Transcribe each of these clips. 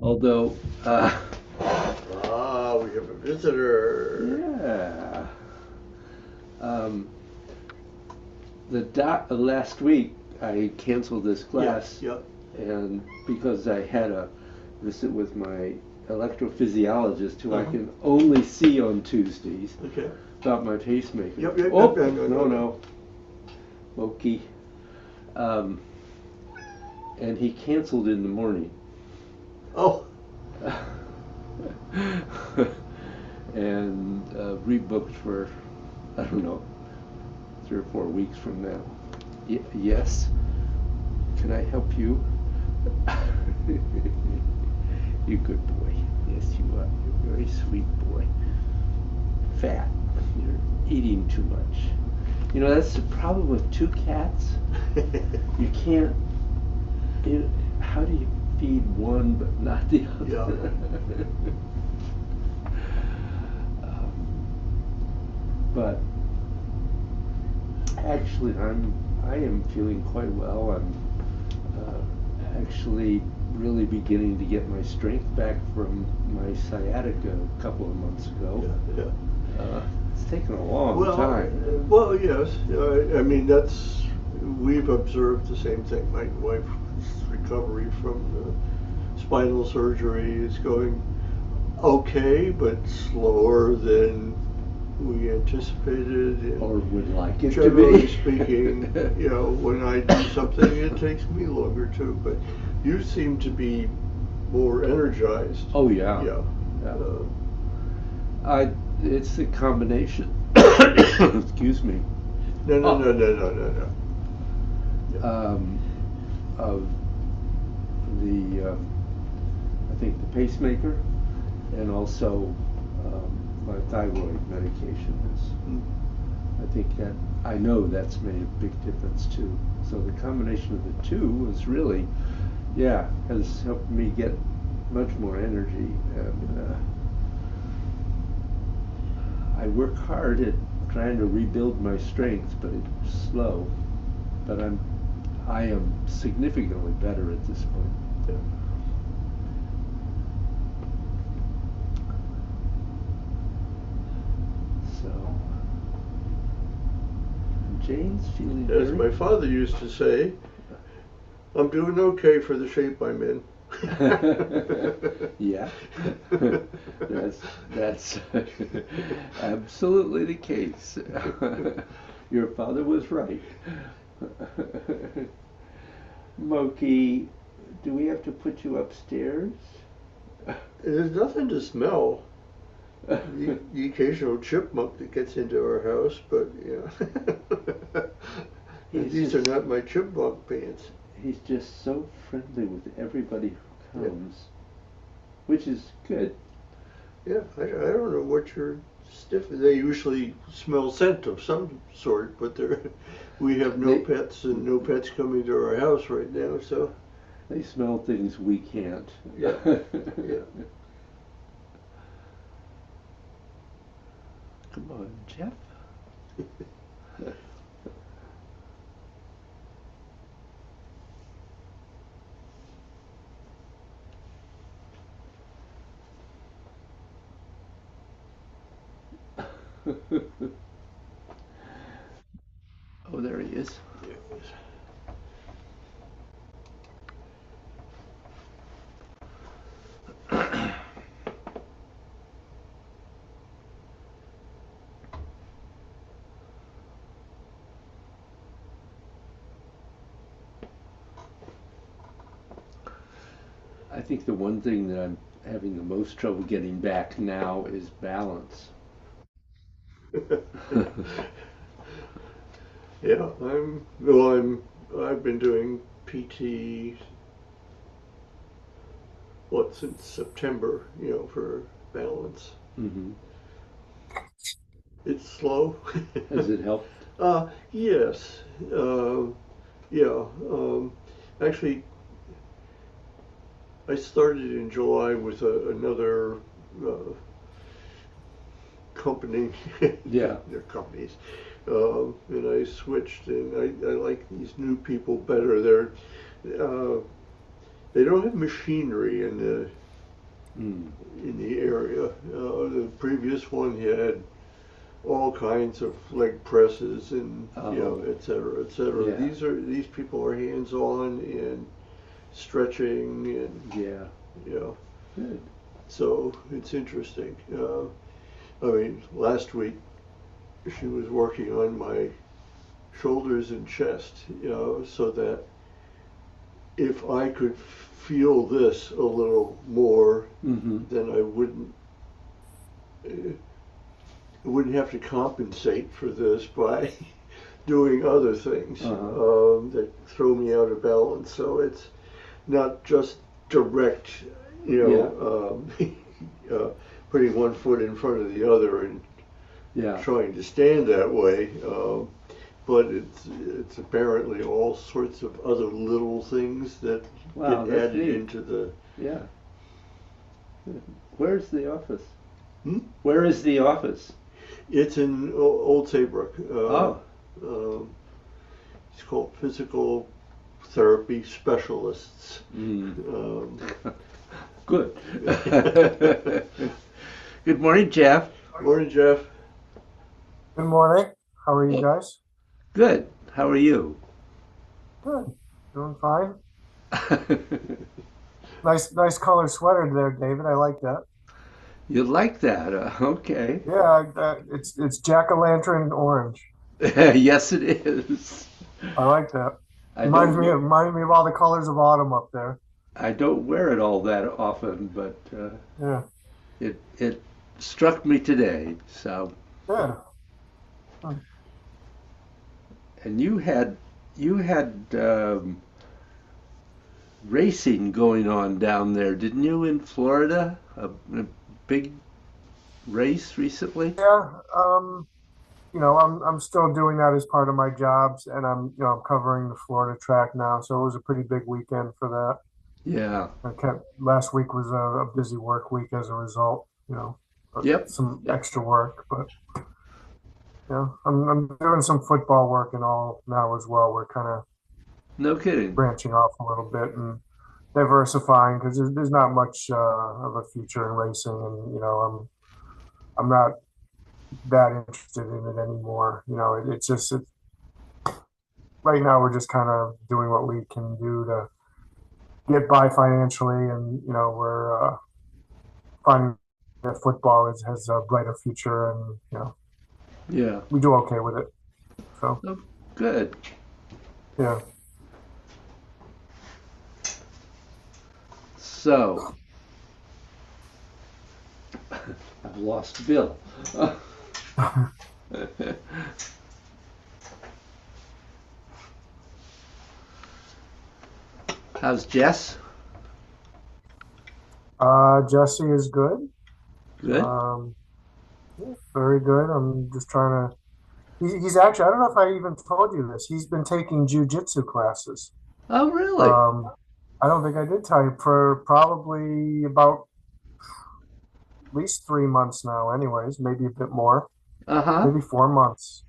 Although, Ah, we have a visitor. yeah, um, last week I canceled this Yeah, class, yeah. and because I had a visit with my electrophysiologist, who I Uh-huh. can only see on Tuesdays, Okay. about my pacemaker. Yep, yep, yep. Oh, No, no, no, no, no. no, Loki. Um, and he canceled in the morning. Oh, And rebooked for, I don't know, 3 or 4 weeks from now. Yes, can I help you? You good boy. Yes, you are. You're a very sweet boy. Fat. You're eating too much. You know, that's the problem with two cats. You can't. How do you feed one but not the yeah. other? But actually, I am feeling quite well. I'm actually really beginning to get my strength back from my sciatica a couple of months ago. Yeah, yeah. It's taken a long Well, time. well, yes. I mean, we've observed the same thing. My wife's recovery from the spinal surgery is going okay, but slower than we anticipated. And Or would like it to generally be. speaking, when I do something, it takes me longer too. But you seem to be more energized. Oh yeah, Yeah. yeah. Uh, I it's a combination. Excuse me. no, no, Oh, no, no, no, no, no. Yeah. um, of the I think the pacemaker, and also my thyroid medication is. Mm. I think that I know that's made a big difference too. So the combination of the two is really, yeah, has helped me get much more energy, and I work hard at trying to rebuild my strength, but it's slow. But I am significantly better at this point. Yeah. So Jane's feeling As very. my father used to say, I'm doing okay for the shape I'm in. Yeah, that's absolutely the case. Your father was right. Moki, do we have to put you upstairs? There's nothing to smell. The occasional chipmunk that gets into our house, but He's these are just not my chipmunk pants. he's just so friendly with everybody who Yeah, comes, which is good. yeah. I don't know what your stiff. They usually smell scent of some sort, but we have no They pets and no pets coming to our house right now. So they smell things we can't. yeah, yeah. Come on, Jeff. Oh, there he is. I think the one thing that I'm having the most trouble getting back now is balance. Yeah, I've been doing PT since September, for balance. Hmm. It's slow. Has it helped? Yes. Yeah. Actually, I started in July with another uh, company. Yeah. They're companies. And I switched, and I like these new people better. Uh, they don't have machinery in the Mm. in the area. The previous one had all kinds of leg presses and Oh, et cetera, et cetera. yeah, These people are hands on and stretching and yeah. you know, Good. so it's interesting. I mean, last week she was working on my shoulders and chest, so that if I could feel this a little more, Mm-hmm. then I wouldn't have to compensate for this by doing other things Uh-huh. that throw me out of balance. So it's not just direct, Yeah, putting one foot in front of the other and yeah. trying to stand that way. But it's apparently all sorts of other little things that Wow, get that's added neat. into the. Yeah. Good. Where's the office? Hmm? Where is the office? It's in Old Saybrook. Oh. Um, it's called Physical Therapy Specialists. Mm. Um, Good. Good morning, Jeff. Morning, Jeff. Good morning. How are you guys? Good. How are you? Good. Doing fine. Nice color sweater there, David. I like that. You like that? Okay. Yeah, it's jack-o'-lantern orange. Yes, it is. I like that. I don't wear, Reminds me of all the colors of autumn up there. I don't wear it all that often, but Yeah, it struck me today. So, yeah. Hmm. and you had racing going on down there, didn't you, in Florida? A big race recently? Yeah. I'm still doing that as part of my jobs, and I'm covering the Florida track now. So it was a pretty big weekend for that. Yeah. Last week was a busy work week as a result. Yep. Some Yep. extra work, but. Yeah, I'm doing some football work and all now as well. We're kind of No kidding. branching off a little bit and diversifying because there's not much of a future in racing, and I'm not that interested in it anymore. Right now we're just kind of doing what we can do to get by financially, and we're finding that football has a brighter future, and Yeah. we do okay with it. So Oh, good. yeah. So, I've lost Bill. How's Jess? Jesse is good. Good. Um, Very good. I'm just trying to. He's actually. I don't know if I even told you this. He's been taking jujitsu classes. Oh, really? Um, I don't think I did tell you for probably about at least 3 months now. Anyways, maybe a bit more, Uh-huh. maybe 4 months.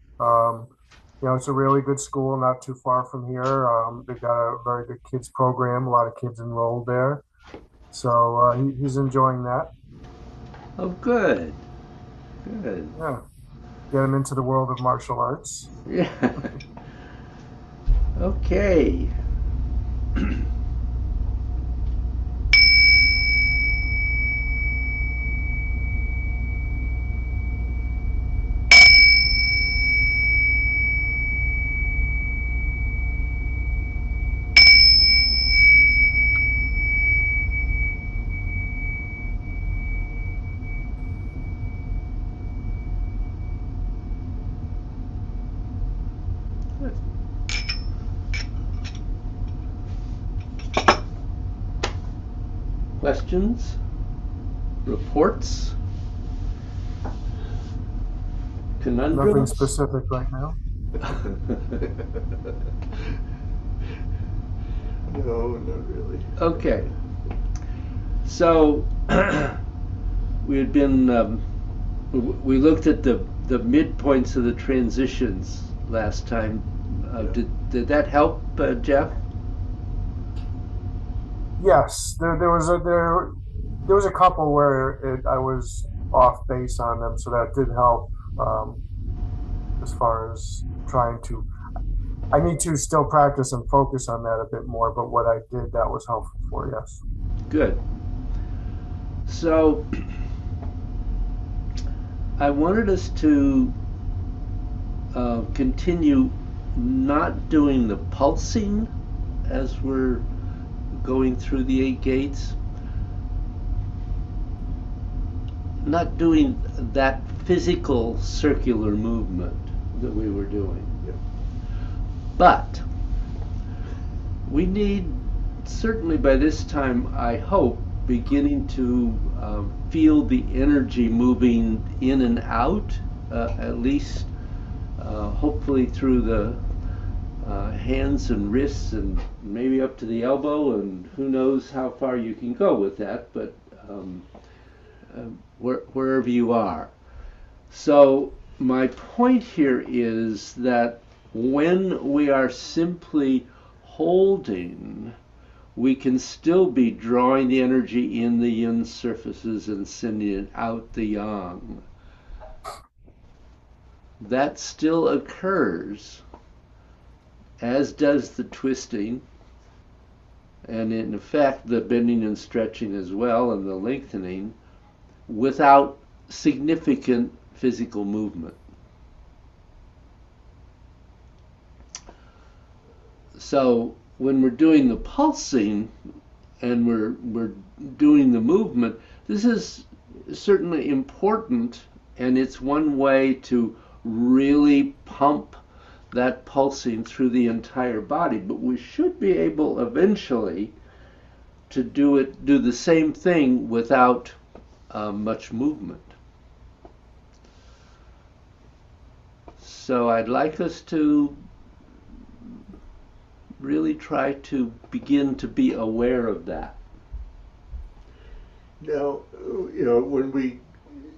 It's a really good school, not too far from here. They've got a very good kids program. A lot of kids enrolled there, so he's enjoying that. Oh, good. Good. Yeah, get him into the world of martial arts. Yeah. Okay. Good. Questions? Reports? Nothing Conundrums? specific right now. No, not really. Okay. So we had been we looked at the midpoints of the transitions last time. Yeah. Did that help, Jeff? Yes, there was a there there was a couple where I was off base on them, so that did help. As far as trying to, I need to still practice and focus on that a bit more. But what I did, that was helpful for, yes. Good. So I wanted us to continue not doing the pulsing as we're going through the 8 gates, not doing that physical circular movement that we were doing. Yeah. But we need, certainly by this time, I hope, beginning to feel the energy moving in and out, at least hopefully through the hands and wrists and maybe up to the elbow, and who knows how far you can go with that, but wherever you are. So my point here is that when we are simply holding, we can still be drawing the energy in the yin surfaces and sending it out the yang. That still occurs, as does the twisting, and in effect the bending and stretching as well, and the lengthening, without significant physical movement. So when we're doing the pulsing and we're doing the movement, this is certainly important, and it's one way to really pump that pulsing through the entire body. But we should be able eventually to do the same thing without much movement. So I'd like us to really try to begin to be aware of that. Now, when we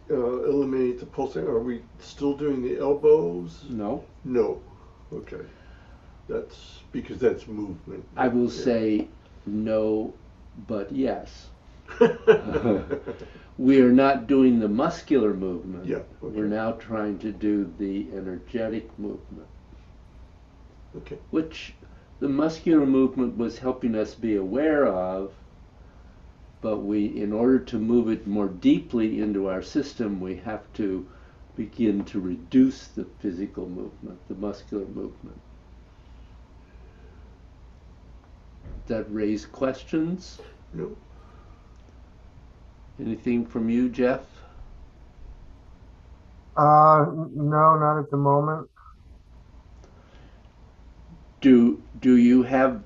eliminate the pulsing, are we still doing the elbows? No? No. Okay. That's because that's movement. I will say no, but yes. We are not doing the muscular movement. Yeah. Okay. We're now trying to do the energetic movement. Okay. Which the muscular movement was helping us be aware of, but in order to move it more deeply into our system, we have to begin to reduce the physical movement, the muscular movement. That raise questions? No. Anything from you, Jeff? No, not at the moment. Do you have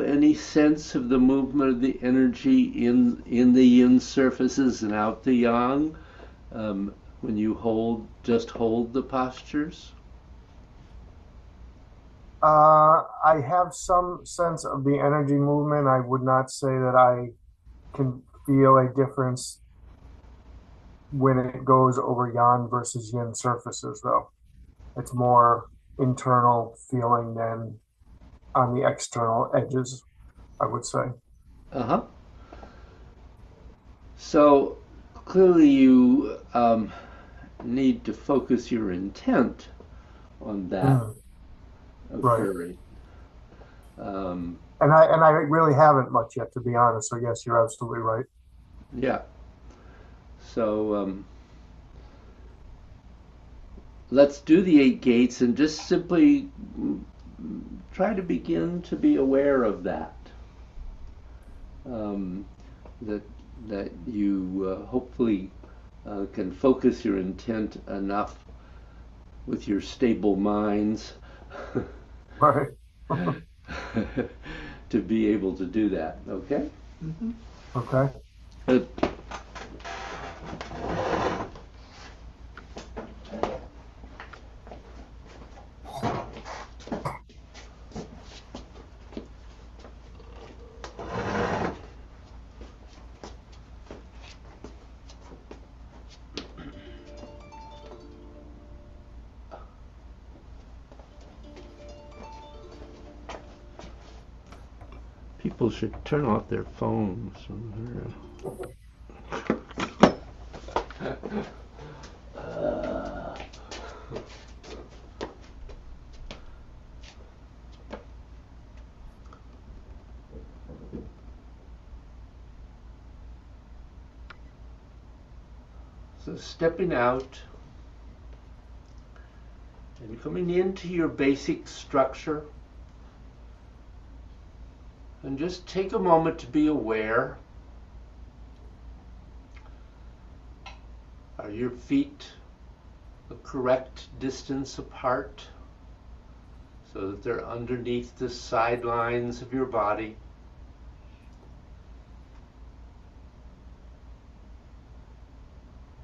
any sense of the movement of the energy in the yin surfaces and out the yang when you just hold the postures? I have some sense of the energy movement. I would not say that I can feel a difference when it goes over yang versus yin surfaces, though. It's more internal feeling than on the external edges, I would say. Uh-huh. So clearly you need to focus your intent on that occurring. Right. And I really haven't much yet, to be honest. So yes, you're absolutely right. Yeah. So let's do the 8 gates and just simply try to begin to be aware of that. That you hopefully can focus your intent enough with your stable minds Right. to be able to do that. Okay? Mm-hmm. Okay. Good. People should turn off their phones when So stepping out and coming into your basic structure, and just take a moment to be aware. Are your feet the correct distance apart so that they're underneath the sidelines of your body?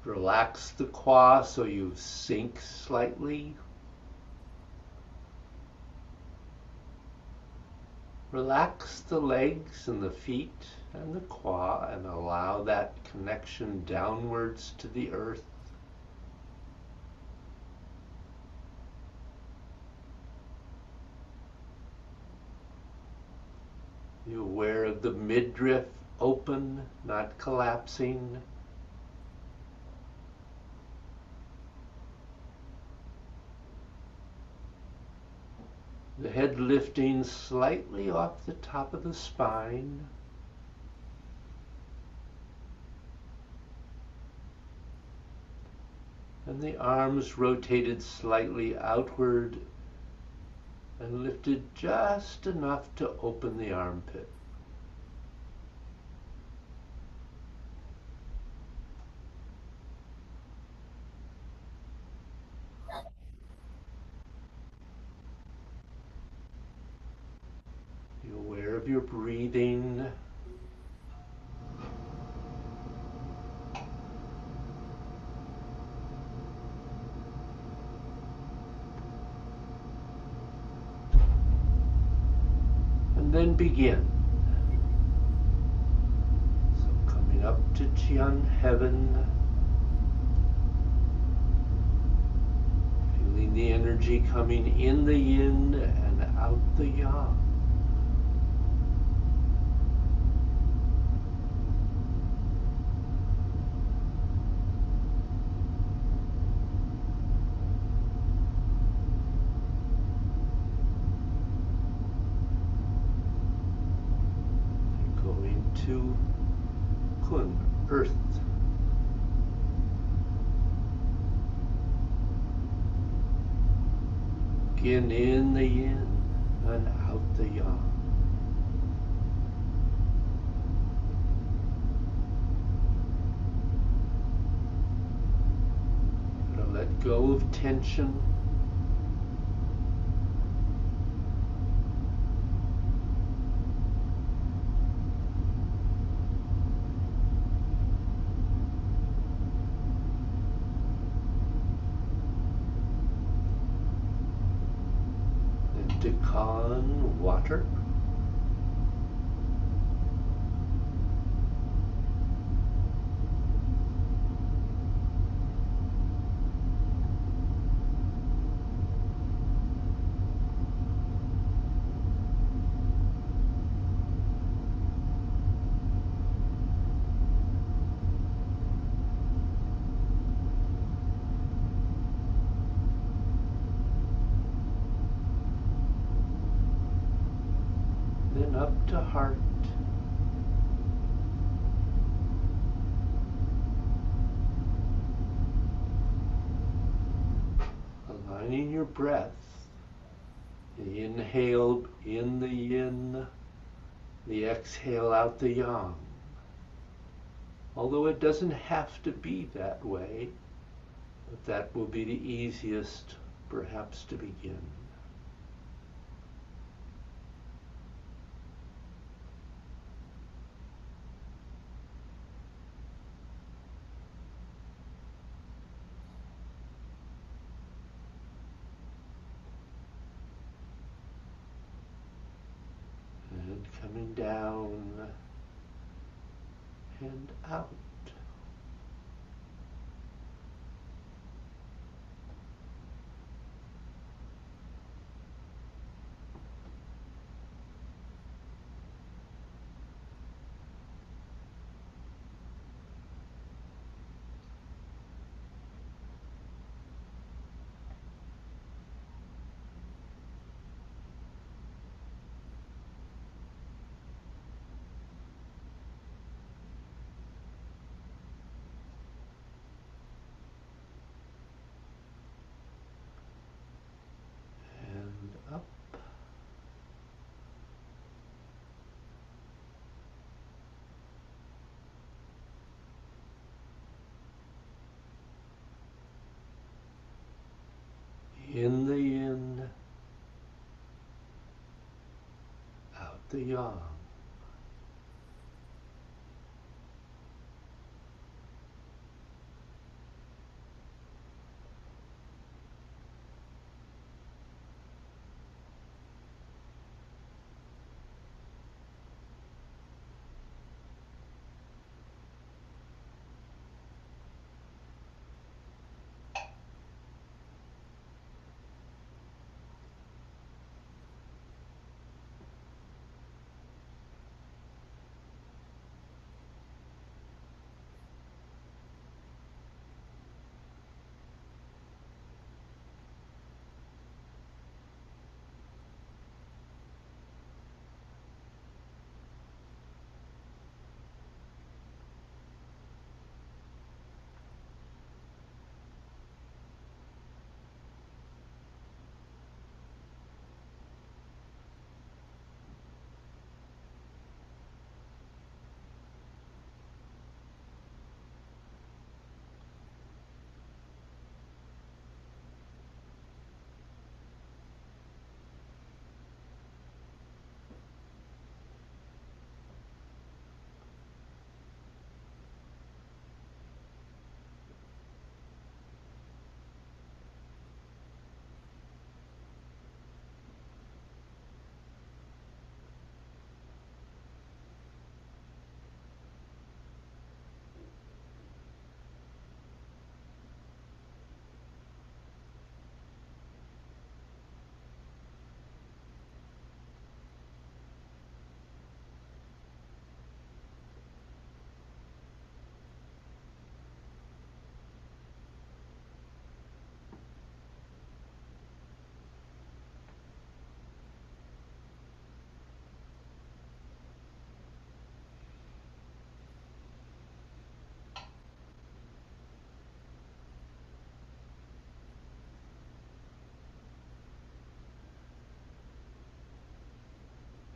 Relax the quads so you sink slightly. Relax the legs and the feet and the quad and allow that connection downwards to the earth. Be aware of the midriff open, not collapsing. The head lifting slightly off the top of the spine. And the arms rotated slightly outward and lifted just enough to open the armpit. Be aware of your breathing. And then begin. So coming up to Tian Heaven, feeling the energy coming in the yin and out the yang. To Kun, earth. Begin in the yin and out the yang. Let go of tension. Decan, water. Then up to heart. Aligning your breath. The inhale in the yin, the exhale out the yang. Although it doesn't have to be that way, but that will be the easiest perhaps to begin. And coming down and out. In the yin, out the yang.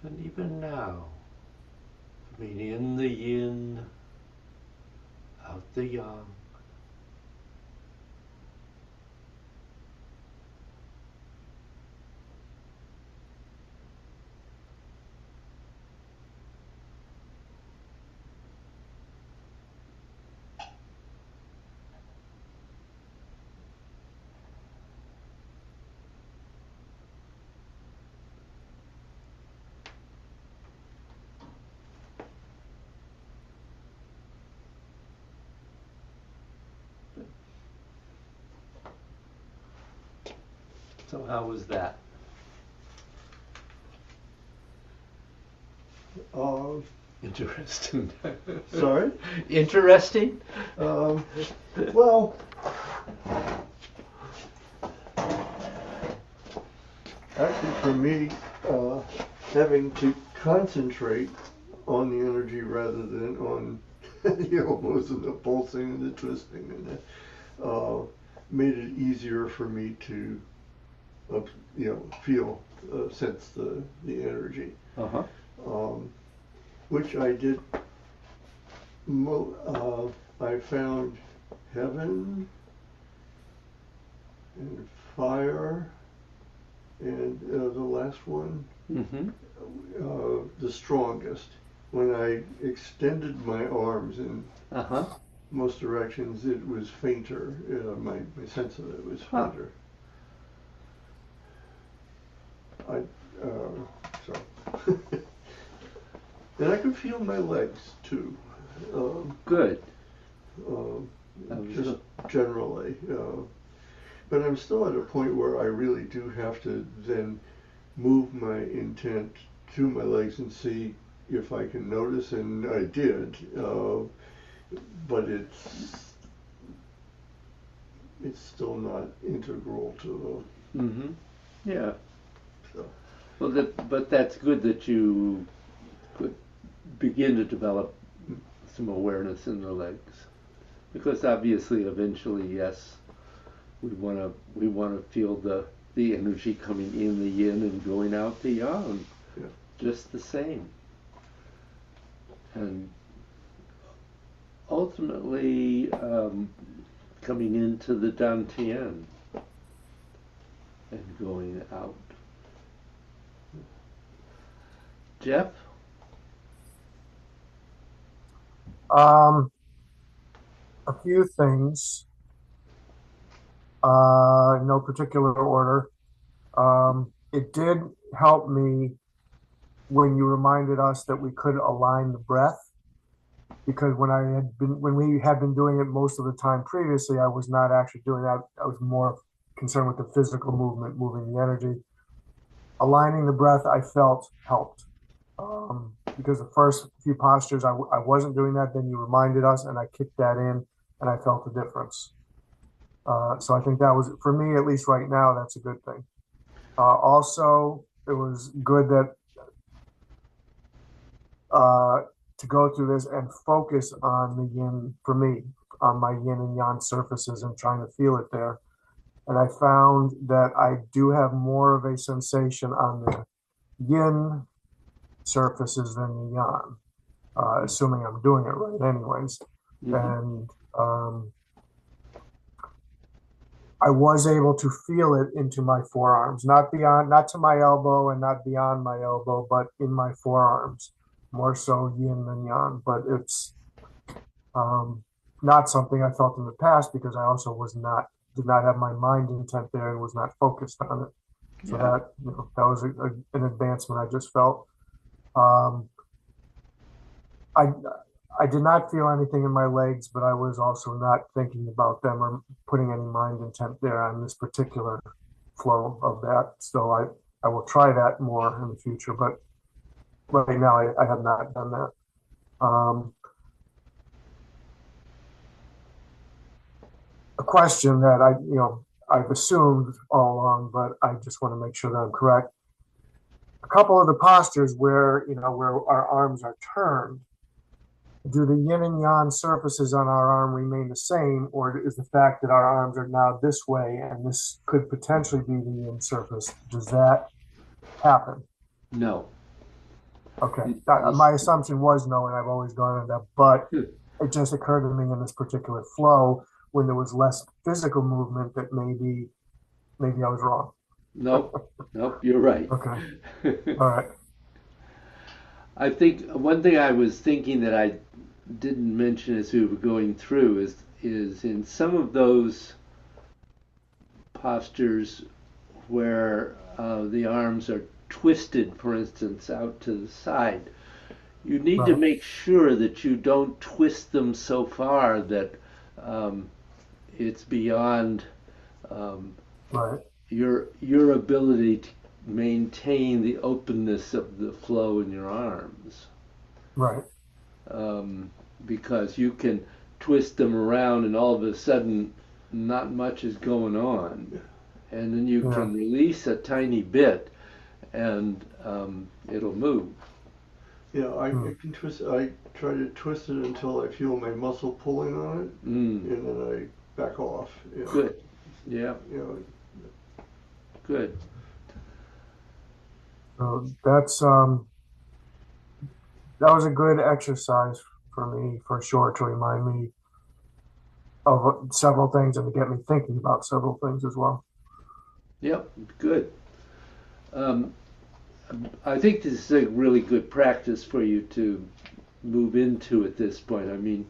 And even now, coming in the yin, out the yang. So how was that? Interesting. Sorry? Interesting? Well, actually for me, having to concentrate on the energy rather than on, most of the pulsing and the twisting and that, made it easier for me to, feel, sense the energy. Uh-huh. Which I did. I found heaven and fire, and the last one, Mm-hmm. the strongest. When I extended my arms in Uh-huh. most directions, it was fainter. My sense of it was Huh. fainter. So. And I could feel my legs too. Good. Just generally. But I'm still at a point where I really do have to then move my intent to my legs and see if I can notice, and I did. But it's still not integral to Mm-hmm. Yeah. So. Well, but that's good that you could begin to develop some awareness in the legs, because obviously, eventually, yes, we want to feel the energy coming in the yin and going out the yang, Yeah. just the same, and ultimately coming into the dantian. and going out. Jeff? Um, a few things, in no particular order. It did help me when you reminded us that we could align the breath, because when we had been doing it most of the time previously, I was not actually doing that. I was more concerned with the physical movement, moving the energy. Aligning the breath, I felt helped. Because the first few postures, I wasn't doing that. Then you reminded us, and I kicked that in, and I felt the difference. So I think that was, for me, at least right now, that's a good thing. Also, it was good that to go through this and focus on the yin, for me, on my yin and yang surfaces and trying to feel it there. And I found that I do have more of a sensation on the yin surfaces than the yang, assuming I'm doing it right anyways. Mm-hmm. And I was able to feel it into my forearms, not to my elbow and not beyond my elbow, but in my forearms, more so yin than yang. But it's not something I felt in the past, because I also did not have my mind intent there and was not focused on it. So Yeah. that was an advancement I just felt. I did not feel anything in my legs, but I was also not thinking about them or putting any mind intent there on this particular flow of that. So I will try that more in the future, but right now I have not done that. A question that I've assumed all along, but I just want to make sure that I'm correct. A couple of the postures where our arms are turned, do the yin and yang surfaces on our arm remain the same, or is the fact that our arms are now this way and this could potentially be the yin surface, does that happen? No. Okay. My assumption was no, and I've always gone on that, but it just occurred to me in this particular flow, when there was less physical movement, that maybe I was wrong. Nope. You're right. Okay. All right. I think one thing I was thinking that I didn't mention as we were going through is in some of those postures where the arms are twisted, for instance, out to the side, you need to Right. make sure that you don't twist them so far that it's beyond Right. your ability to maintain the openness of the flow in your arms. Right. Because you can twist them around and all of a sudden not much is going on. And then you Yeah. can release a tiny bit and it'll move. Yeah, I can twist. I try to twist it until I feel my muscle pulling on it, Mm, and then I back off. good. Yeah, You know, good. So that was a good exercise for me, for sure, to remind me of several things and to get me thinking about several things as well. Yep, good. Um, I think this is a really good practice for you to move into at this point. I mean,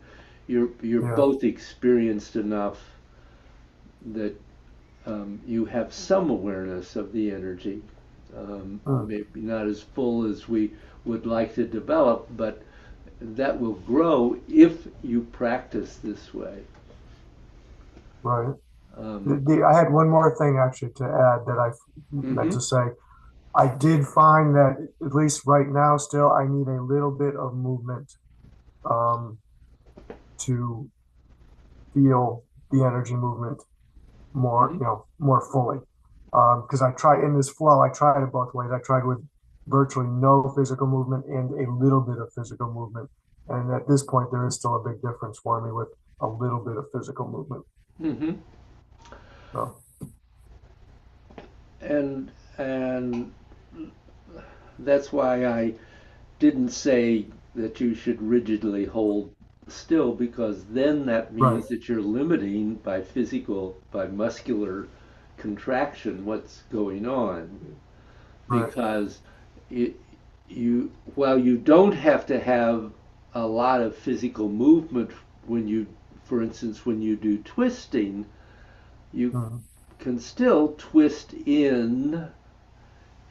you're Yeah. both experienced enough that you have some awareness of the energy. Maybe not as full as we would like to develop, but that will grow if you practice this way. Right. Um, I had one more thing actually to add that I meant to say. I did find that, at least right now, still, I need a little bit of movement to feel the energy movement more, more fully. Because I try in this flow, I tried it both ways. I tried with virtually no physical movement and a little bit of physical movement. And at this point, there is still a big difference for me with a little bit of physical movement. hmm So, And that's why I didn't say that you should rigidly hold still, because then that means right, that you're limiting by muscular contraction what's going on, Right. because it, while you don't have to have a lot of physical movement when you, for instance, when you do twisting, you Mhm. can still twist in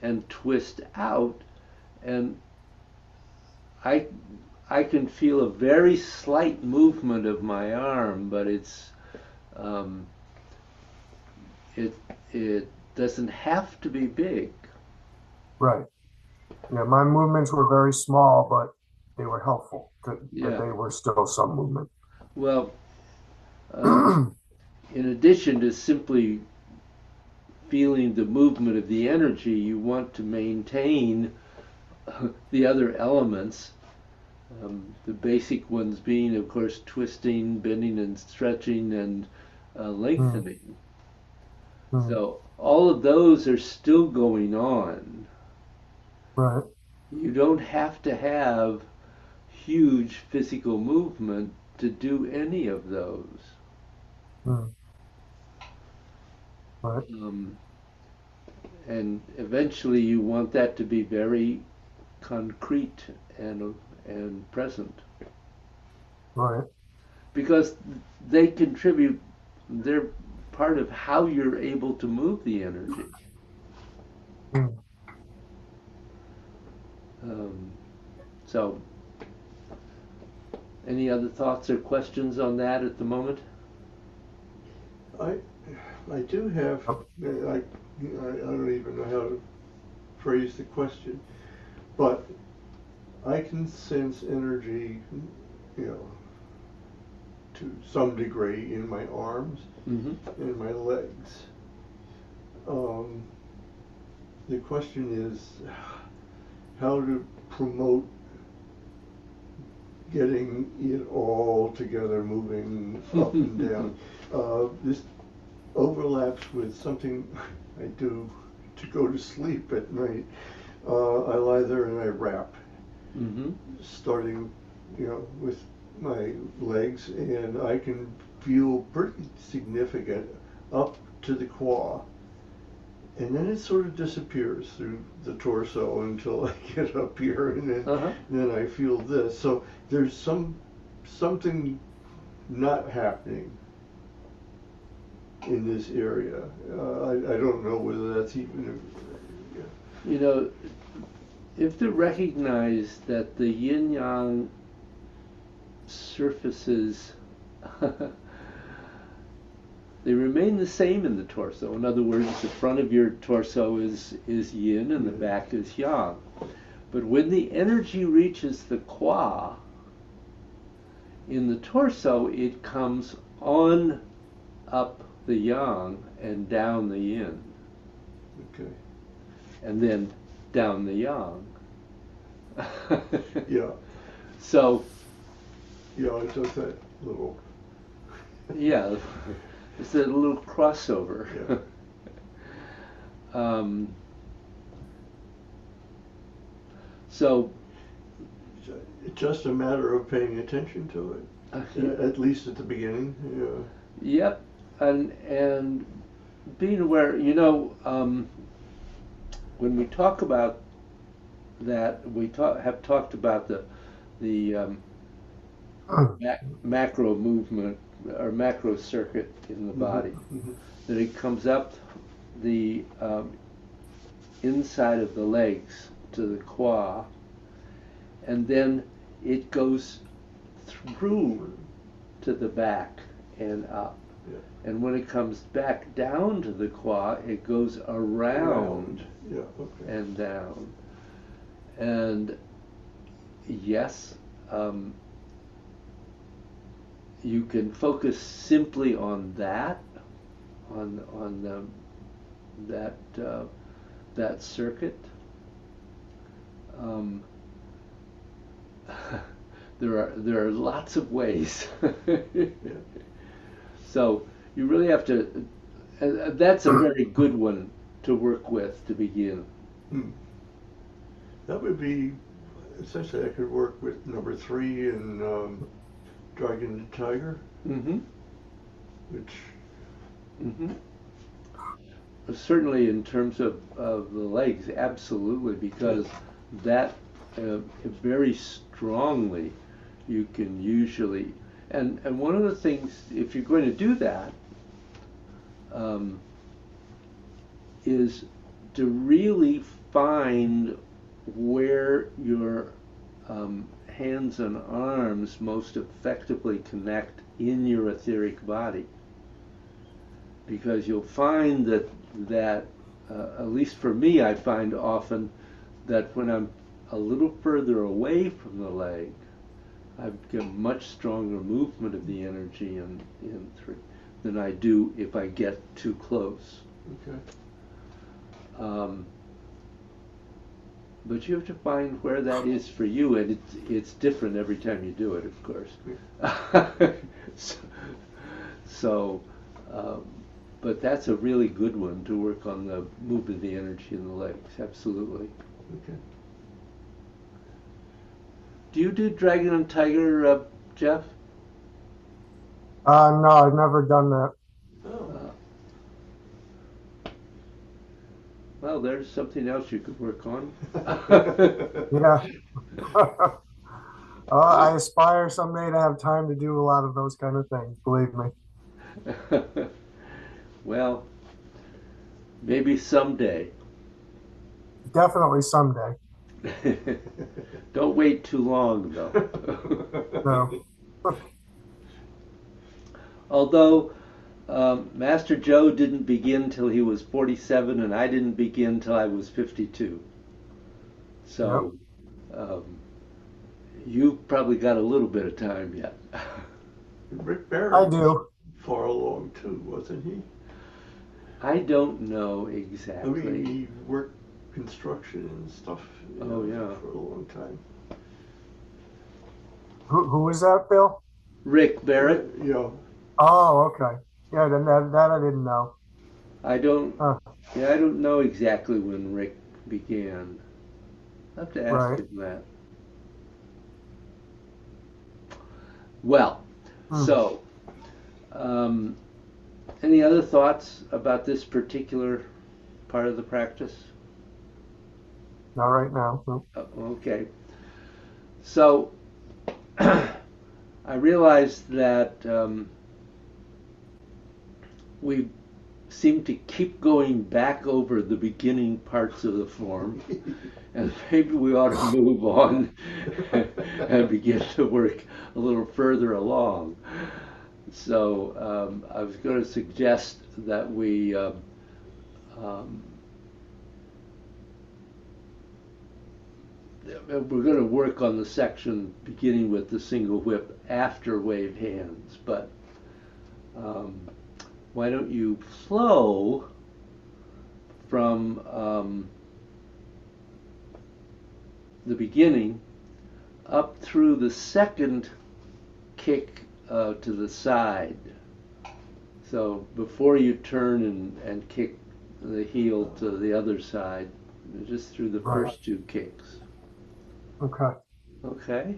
and twist out, and I I can feel a very slight movement of my arm, but um, it it doesn't have to be big. Right. Yeah, my movements were very small, but they were helpful. That Yeah. they were still some movement. Well, um, in addition to simply feeling the movement of the energy, you want to maintain the other elements. The basic ones being, of course, twisting, bending, and stretching, and Mm, lengthening. mm, So all of those are still going on. right. You don't have to have huge physical movement to do any of those. Mm, right. Um, and eventually you want that to be very concrete and present, Right. because they contribute, they're part of how you're able to move the energy. Mm. um, so any other thoughts or questions on that at the moment? I I do have, Oh, I don't even know how to phrase the question, but I can sense energy, you know, to some degree in my arms Mm-hmm. and my legs. Um, the question is how to promote getting it all together, moving up and down. This overlaps with something I do to go to sleep at night. I lie there and I rap, Mm-hmm. starting, with my legs, and I can feel pretty significant up to the quad. And then it sort of disappears through the torso until I get up here, and Uh-huh. then I feel this. So there's something not happening in this area. I don't know whether that's even. You know, if to recognize that the yin yang surfaces they remain the same in the torso. In other words, the front of your torso is yin and the Yeah. back is yang. But when the energy reaches the qua in the torso, it comes on up the yang and down the yin, Okay. and then down the yang. Yeah. So, Yeah. It does that little. yeah, it's a little crossover. Yeah. um, so, It's just a matter of paying attention to it, at least at the beginning. yep, and being aware. When we talk about that, have talked about the macro movement or macro circuit in the Hmm. body. Hmm. That it comes up the inside of the legs to the qua, and then it goes through to the back and up. Yeah. And when it comes back down to the qua, it goes around Yeah. Okay. and down. And yes, you can focus simply on that, on that that circuit. Um, there are lots of ways. Yeah. So you really have to. That's a very good one to work with to begin. Hmm. That would be essentially I could work with number 3 and Dragon and Tiger, Mm-hmm. which Mm-hmm. certainly in terms of the legs, absolutely, because that very strongly you can usually, and one of the things, if you're going to do that, um, is to really find where your hands and arms most effectively connect in your etheric body, because you'll find that at least for me, I find often that when I'm a little further away from the leg, I've got much stronger movement of the energy in three than I do if I get too close. Okay. But you have to find where that is for you, and it's different every time you do it, of course. so, but that's a really good one to work on the movement of the energy in the legs. Absolutely. Okay. Do you do Dragon and Tiger, Jeff? No, I've never done that. Oh. Well, there's something else you could work on. Yeah. I aspire someday to have time to do a lot of those kind of things, believe me. Well, maybe someday. Definitely someday. Don't wait too long, though. No. Although Master Joe didn't begin till he was 47, and I didn't begin till I was 52. So you've probably got a little bit of time yet. Rick Barrett I do. was far along too, wasn't he? I don't know exactly. I mean, he worked construction and stuff for a long time. Who is that, Bill? Rick Barrett. Yeah. Oh, okay. Yeah, then that I didn't know. I don't. Yeah, I don't know exactly when Rick began. I'll have to ask him that. Well, so any other thoughts about this particular part of the practice? Not right now. No. Okay. So I realized that we seem to keep going back over the beginning parts of the form, and maybe we ought to move on and begin to work a little further along. So I was going to suggest that we're going to work on the section beginning with the single whip after wave hands, but why don't you flow from the beginning up through the second kick to the side. So before you turn and kick the heel to the other side, just through the first two kicks. Okay. Okay.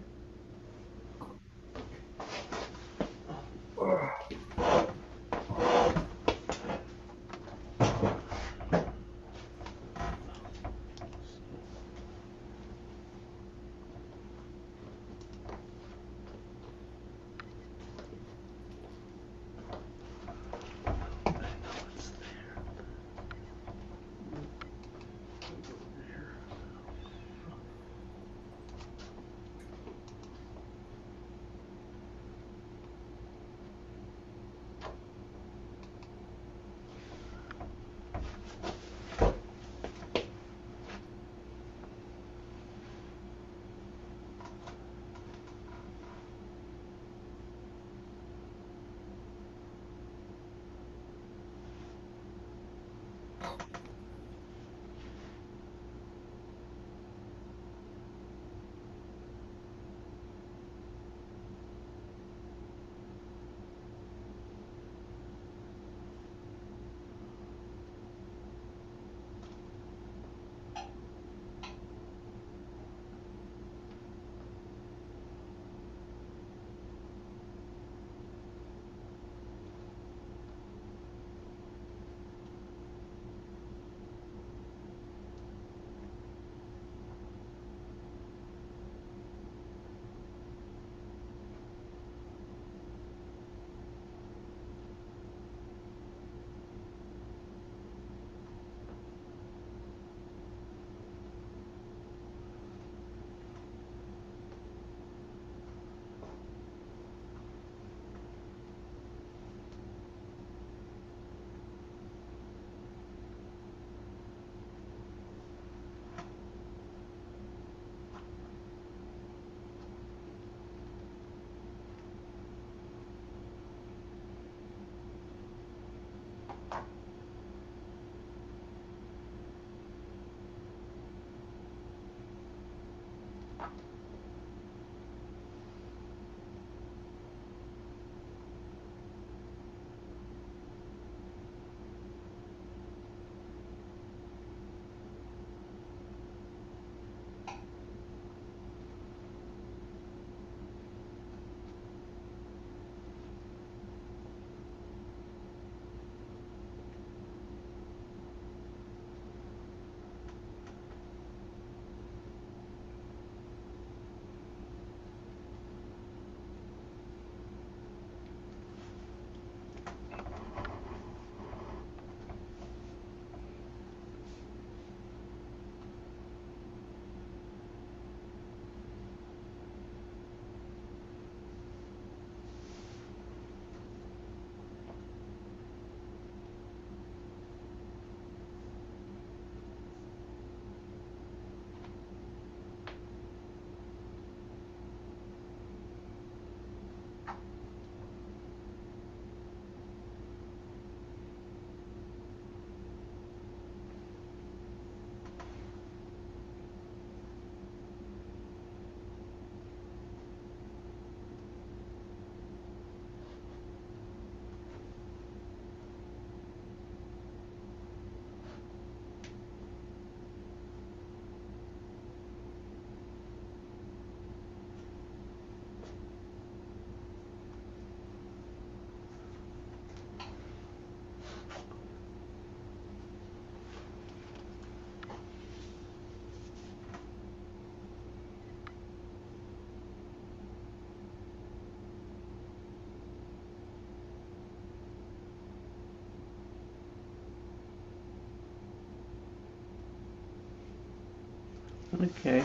Okay.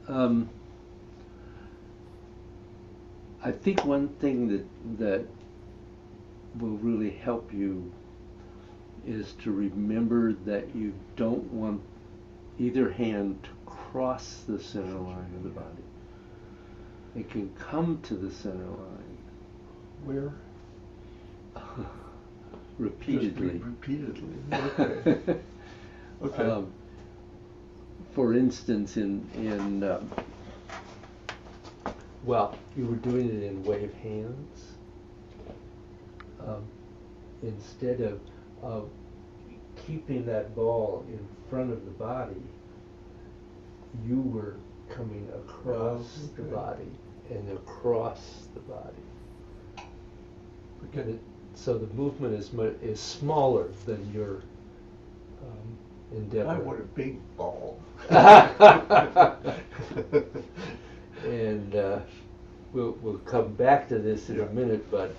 Um, I think one thing that will really help you is to remember that you don't want either hand to cross the center line of the body. It can come to the center line Where? repeatedly. Just repeatedly. Okay. Okay. For instance, well, you were doing it in wave hands. Instead of keeping that ball in front of the body, you were coming across the body and across the body. Okay. So the movement is smaller than your endeavor. I want a big ball. And we'll come back to this in a minute, but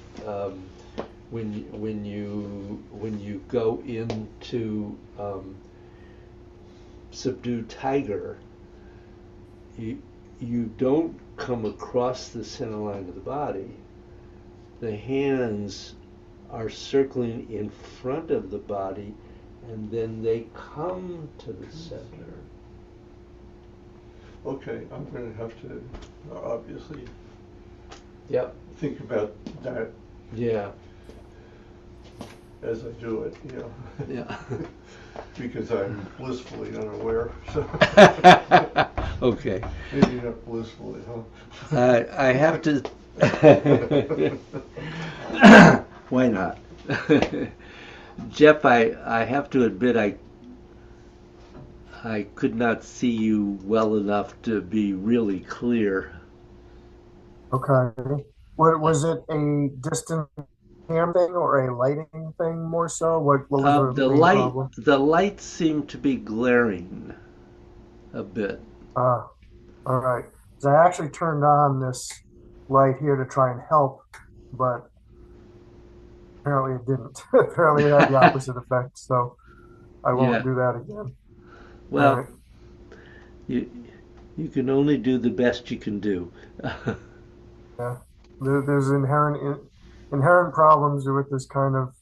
when you go into subdued tiger, you don't come across the center line of the body. The hands are circling in front of the body, and then they come to the center. Okay, I'm going to have to obviously Yep. think about that Yeah. as I do it, you know. Yeah. Because I'm blissfully unaware, so. Okay. Maybe not blissfully, huh? I have to. Why not? Jeff, I have to admit I could not see you well enough to be really clear. Okay. What was it, a distant cam thing or a lighting thing more so? What was the main problem? The lights seem to be glaring a bit. All right. So I actually turned on this light here to try and help, but apparently it didn't. Apparently it had the opposite effect, so I won't do that again. Well, All right. you can only do the best you can do. Yeah. There's inherent problems with this kind of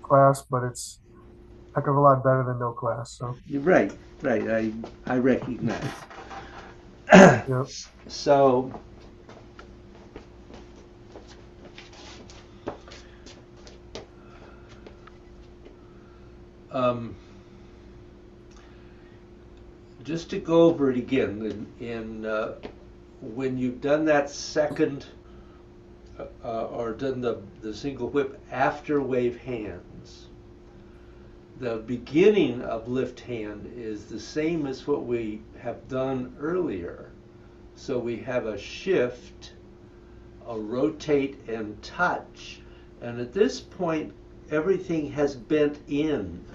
class, but it's a heck of a lot better than no class. So You're right. I recognize. yep. So just to go over it again, when you've done that second or done the single whip after wave hands, the beginning of lift hand is the same as what we have done earlier. So we have a shift, a rotate and touch, and at this point everything has bent in.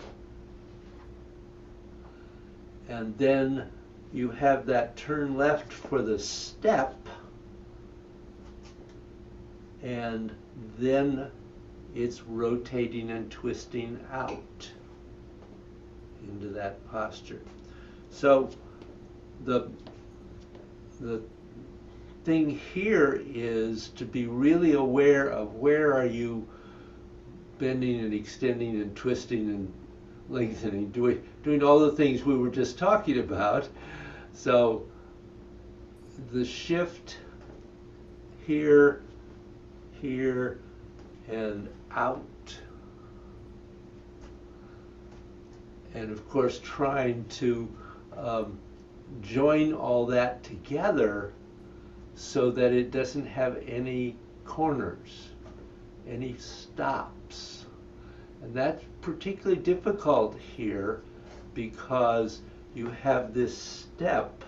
And then you have that turn left for the step, and then it's rotating and twisting out into that posture. So the thing here is to be really aware of where are you bending and extending and twisting and lengthening, doing all the things we were just talking about. So the shift here, here, and out. And of course trying to join all that together so that it doesn't have any corners, any stops. And that's particularly difficult here because you have this step,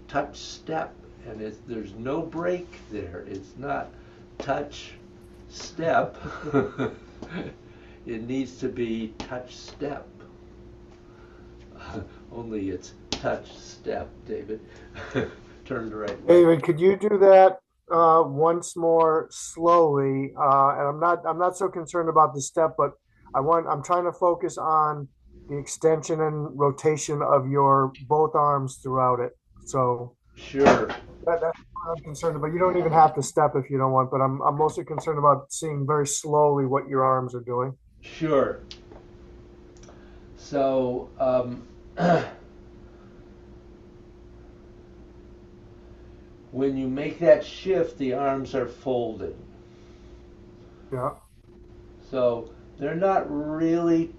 touch step, and there's no break there. It's not touch step. It needs to be touch step. Only it's touch step, David. Turn the right way. David, could you do that once more slowly? And I'm not so concerned about the step, but I'm trying to focus on the extension and rotation of your both arms throughout it. So Sure. that's what I'm concerned about. You don't even have to step if you don't want, but I'm mostly concerned about seeing very slowly what your arms are doing. Sure. So when you make that shift, the arms are folded. Yeah. So they're not really,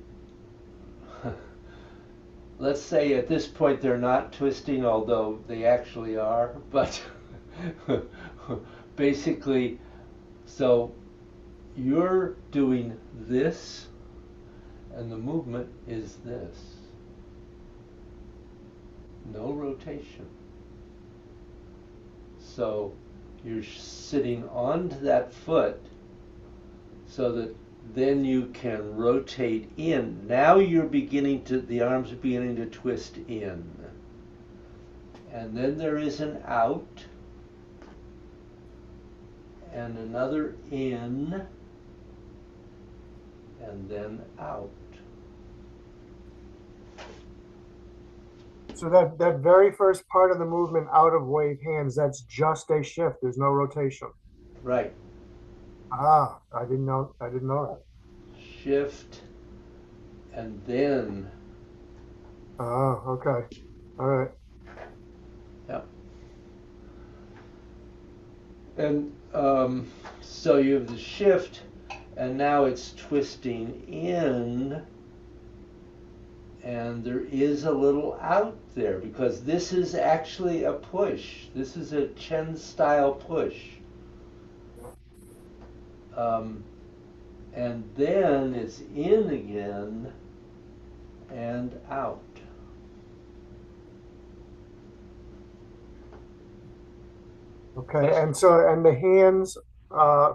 let's say at this point they're not twisting, although they actually are, but basically, so you're doing this and the movement is this. No rotation. So you're sitting onto that foot so that then you can rotate in. Now you're the arms are beginning to twist in. And then there is an out and another in and then out. So that very first part of the movement out of wave hands, that's just a shift. There's no rotation. Right. Ah, I didn't know that. Shift and then. Oh, okay. All right. Yep. And so you have the shift, and now it's twisting in, and there is a little out there because this is actually a push. This is a Chen style push. And then it's in again and out. Okay, and the hands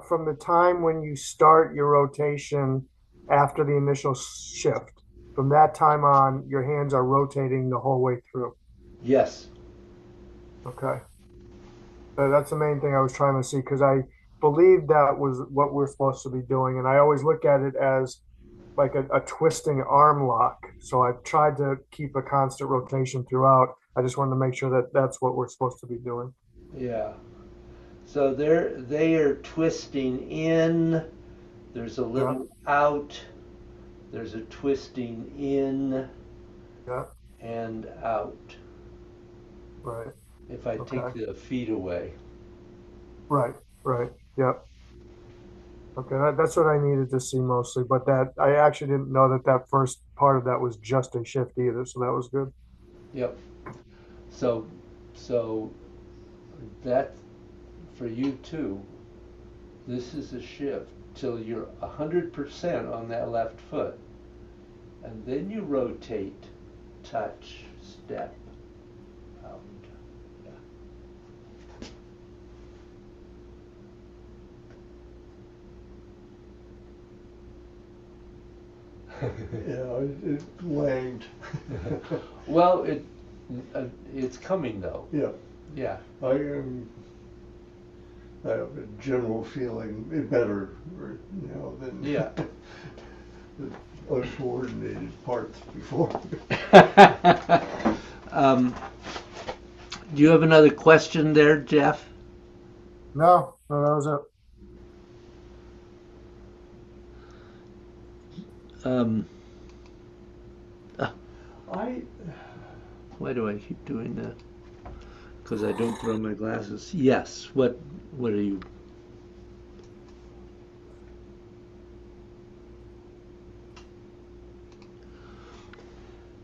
from the time when you start your rotation after the initial shift, from that time on, your hands are rotating the whole way through. Yes. Okay. That's the main thing I was trying to see because I believe that was what we're supposed to be doing, and I always look at it as like a twisting arm lock. So I've tried to keep a constant rotation throughout. I just wanted to make sure that that's what we're supposed to be doing. Yeah. So they are twisting in. There's a little out. There's a twisting in and out. Right. If I take the feet away. Right. Right. Yep. Okay, that's what I needed to see mostly, but that I actually didn't know that that first part of that was just a shift either, so that was good. Yep. So, so that for you too, this is a shift till you're 100% on that left foot. And then you rotate, touch, step, out. Yeah, it lagged. Well, it's coming though. Yeah, Yeah. I have a general feeling better, than Yeah. the uncoordinated parts before. Do you have another question there, Jeff? No, no, that was it. Um, I why do I keep doing that? Because I don't throw my glasses. Yes. What are you?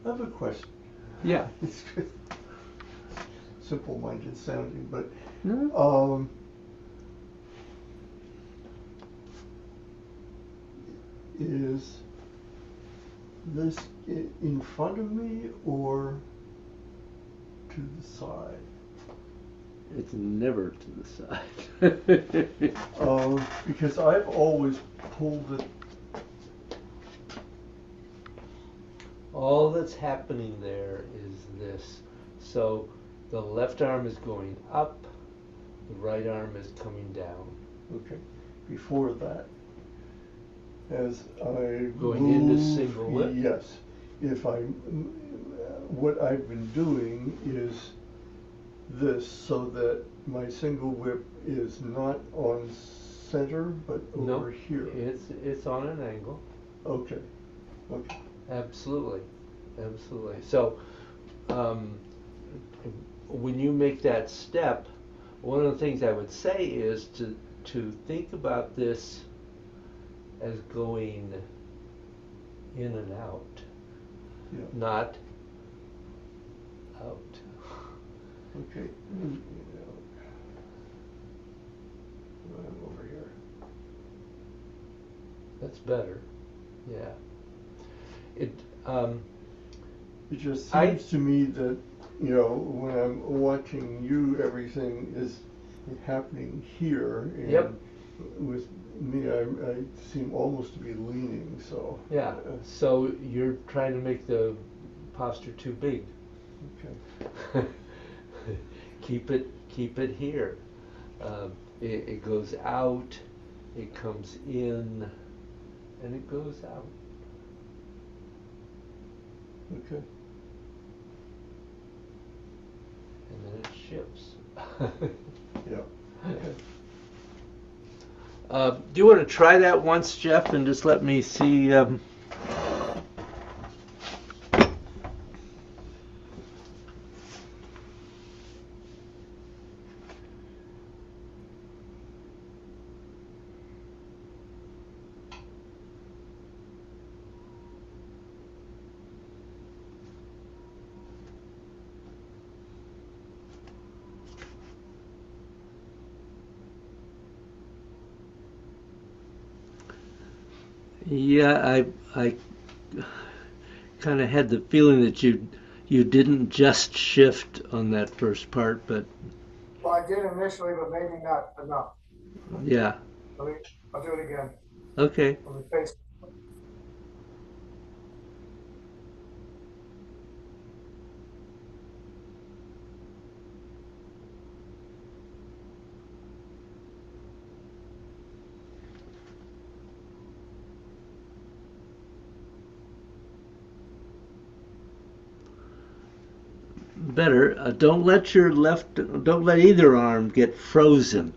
have a question. Yeah. It's simple-minded sounding, but No? is this in front of me or to the side? It's never to the side. Because I've always pulled it. All that's happening there is this. So the left arm is going up, the right arm is coming down. Okay. Before that, as I Going into move, single whip? yes. What I've been doing is this, so that my single whip is not on center, but over here. It's on an angle. Okay. Okay. Absolutely. So when you make that step, one of the things I would say is to think about this as going in and out, Yeah. not out. Okay. I'm over here. That's better. Yeah. It It just I- seems to me that, when I'm watching you, everything is happening here. And Yep. with me, I seem almost to be leaning, so. yeah. So you're trying to make the posture too big. Okay. keep it here. It goes out, it comes in, and it goes out. Okay. And then it shifts. Yeah. Okay. Do you want to try that once, Jeff, and just let me see? Yeah, I kind of had the feeling that you didn't just shift on that first part, but Well, I did initially, but maybe not enough. yeah. I'll do it again. Okay. Let me face. Better. Don't let either arm get frozen.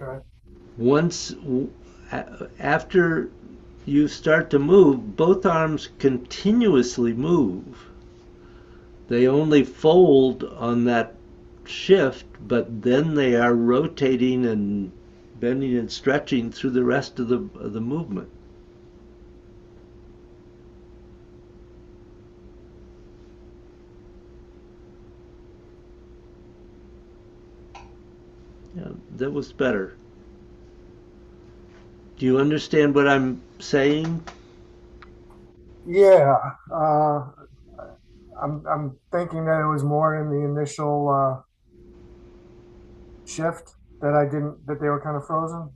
Okay. Once, after you start to move, both arms continuously move. They only fold on that shift, but then they are rotating and bending and stretching through the rest of the movement. Yeah, that was better. Do you understand what I'm saying? Yeah, I'm thinking that it was more in the initial shift that I didn't that they were kind of frozen.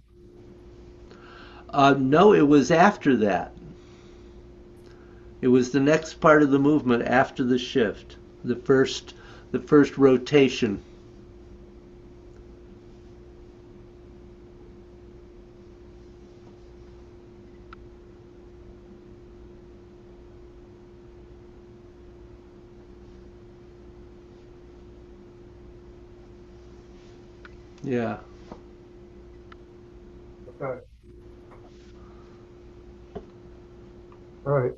No, it was after that. It was the next part of the movement after the shift, the first rotation. Yeah. Okay, all right.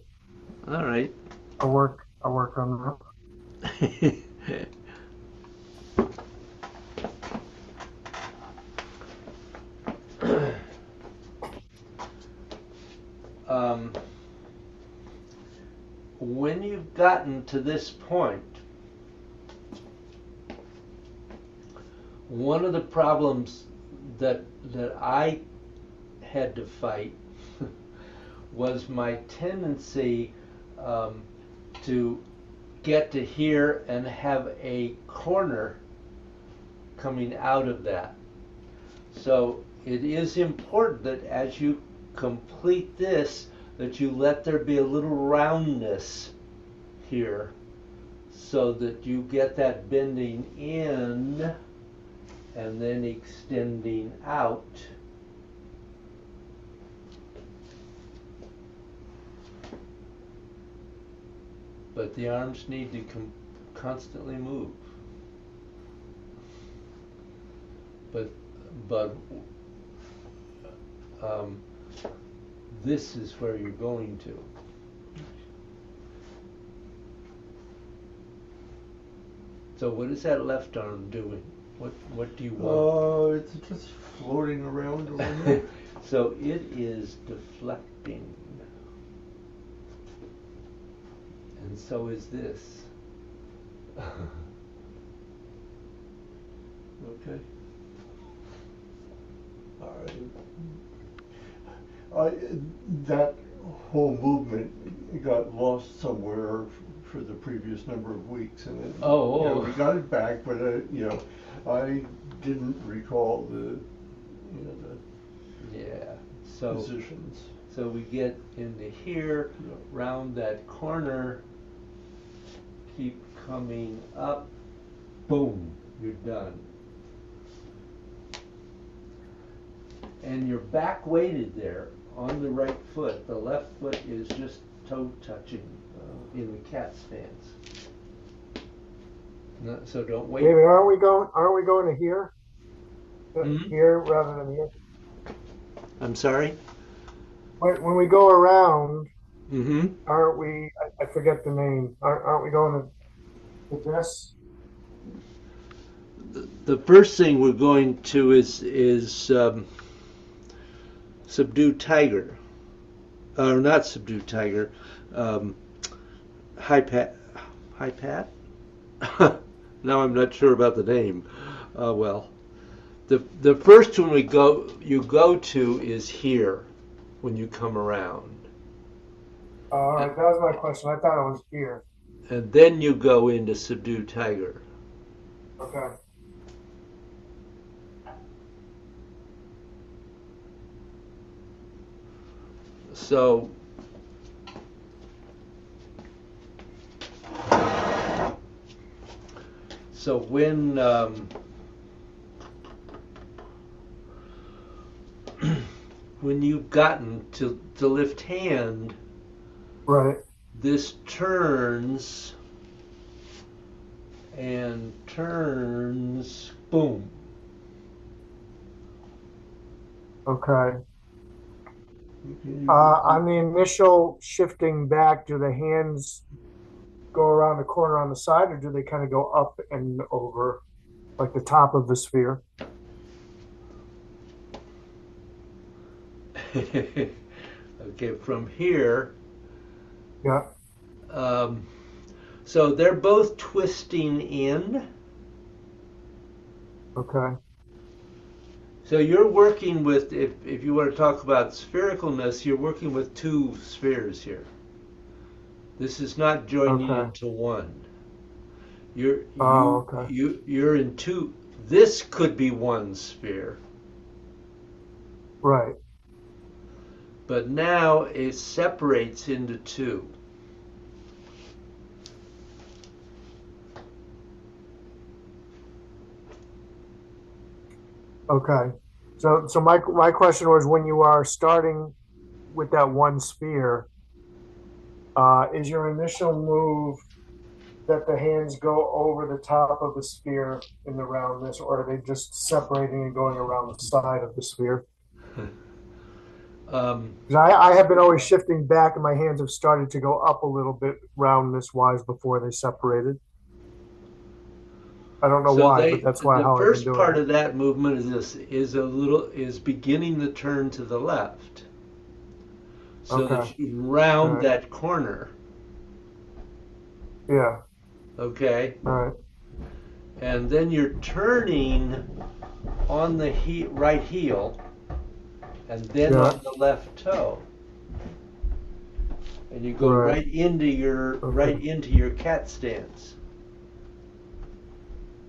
All right. I'll work on um, when you've gotten to this point, one of the problems that I had to fight was my tendency to get to here and have a corner coming out of that. So it is important that as you complete this, that you let there be a little roundness here so that you get that bending in and then extending out. But the arms need to constantly move. But um, this is where you're going to. So what is that left arm doing? What do you want? It's just floating around over there. So it is deflecting. And so is this. Okay. All right. That whole movement got lost somewhere for the previous number of weeks, and then we got it back, but I didn't recall the positions. So we get into here, round that corner, keep coming up, boom, you're done. And you're back weighted there on the right foot. The left foot is just toe touching in the cat stance. No, so don't wait. David, aren't we going to here? Here rather than here? I'm sorry? When we go around, Mm-hmm. aren't we, I forget the name, aren't we going to this? The first thing we're going to is subdue tiger, or not subdue tiger, high pat. Now I'm not sure about the name. Well, the first one you go to is here when you come around. All right, that was my question. I thought it was here. And then you go into subdue tiger. Okay. So when when you've gotten to the left hand, right, this turns and turns, boom. Okay. On the initial shifting back, do the hands go around the corner on the side, or do they kind of go up and over, like the top of the sphere? Okay, from here, Yeah. um, so they're both twisting in. Okay. So you're working with, if you want to talk about sphericalness, you're working with two spheres here. This is not joining Okay. into one. You're Oh, okay. you're in two. This could be one sphere, Right. but now it separates into two. Okay. So my question was, when you are starting with that one sphere, is your initial move that the hands go over the top of the sphere in the roundness, or are they just separating and going around the side of the sphere? Um, Because I have been always shifting back, and my hands have started to go up a little bit roundness wise before they separated. I don't know so why, they but that's why the how I've been first doing part it. of that movement is beginning the turn to the left, so Okay. that you All round right. that corner. Yeah. Okay, All right. and then you're turning on the right heel and then Yeah. on the left toe, and you go Right. Okay. right into your cat stance.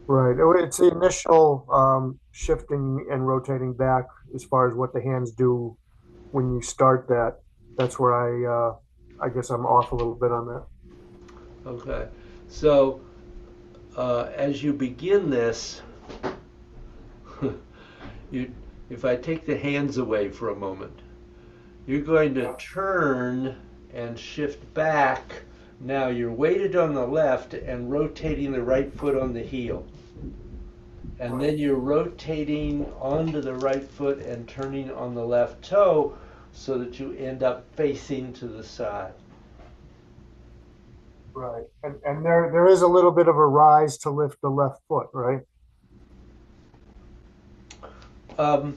Right. Oh, it's the initial shifting and rotating back as far as what the hands do when you start that. That's where I guess I'm off a little bit on that. Okay, so as you begin this, you, if I take the hands away for a moment, you're going to Yeah. turn and shift back. Now you're weighted on the left and rotating the right foot on the heel. And Right. then you're rotating onto the right foot and turning on the left toe so that you end up facing to the side. Right. And there is a little bit of a rise to lift the left foot, right? Um,